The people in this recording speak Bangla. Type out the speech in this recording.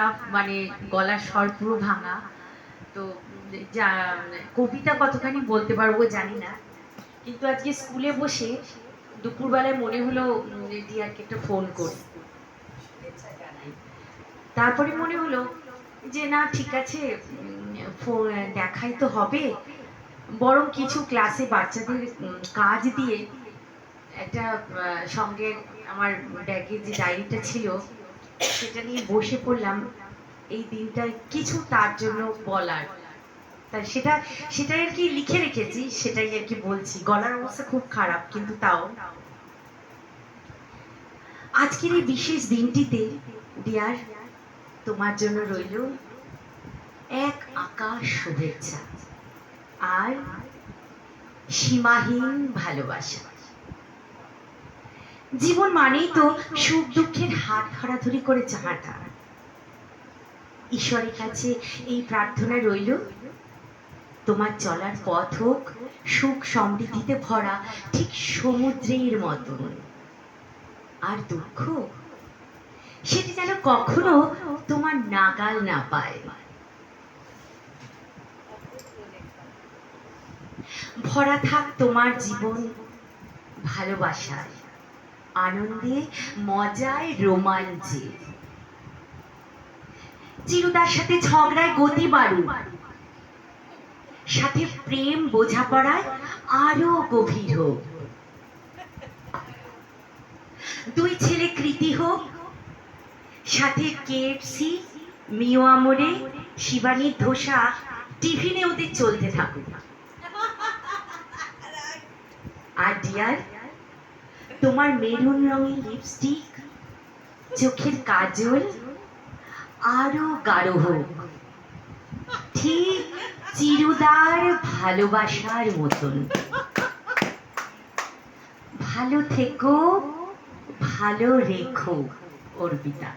খারাপ, মানে গলার স্বর পুরো ভাঙা। তো যা কবিতা কতখানি বলতে পারবো জানি না, কিন্তু আজকে স্কুলে বসে দুপুরবেলায় মনে হলো টিয়ারকে একটা ফোন করি। তারপরে মনে হলো যে না ঠিক আছে, দেখাই তো হবে, বরং কিছু ক্লাসে বাচ্চাদের কাজ দিয়ে একটা সঙ্গে আমার ব্যাগে যে ডায়েরিটা ছিল সেটা নিয়ে বসে পড়লাম এই দিনটায় কিছু তার জন্য বলার। তাই সেটাই আর কি লিখে রেখেছি, সেটাই আর কি বলছি। গলার অবস্থা খুব খারাপ, কিন্তু তাও আজকের এই বিশেষ দিনটিতে ডিয়ার, তোমার জন্য রইল এক আকাশ শুভেচ্ছা আর সীমাহীন ভালোবাসা। জীবন মানেই তো সুখ দুঃখের হাত ধরাধরি করে চাহাটা। ঈশ্বরের কাছে এই প্রার্থনা রইল, তোমার চলার পথ হোক সুখ সমৃদ্ধিতে ভরা, ঠিক সমুদ্রের মতন। আর দুঃখ সেটি যেন কখনো তোমার নাগাল না পায়। ভরা থাক তোমার জীবন ভালোবাসায়, আনন্দে, মজায়, রোমাঞ্চে। চিরুদার সাথে ঝগড়ায় গতি বাড়ুক, সাথে প্রেম বোঝাপড়ায় আরো গভীর হোক। দুই ছেলে কৃতি হোক, সাথে কেএফসি, মিও আমরে, শিবানীর ধোসা টিফিনে ওদের চলতে থাকুক। আর ডিয়ার, তোমার মেরুন রঙের লিপস্টিক, চোখের কাজল আরো গাঢ় হোক, ঠিক চিরুদার ভালোবাসার মতন। ভালো থেকো, ভালো রেখো অর্পিতা।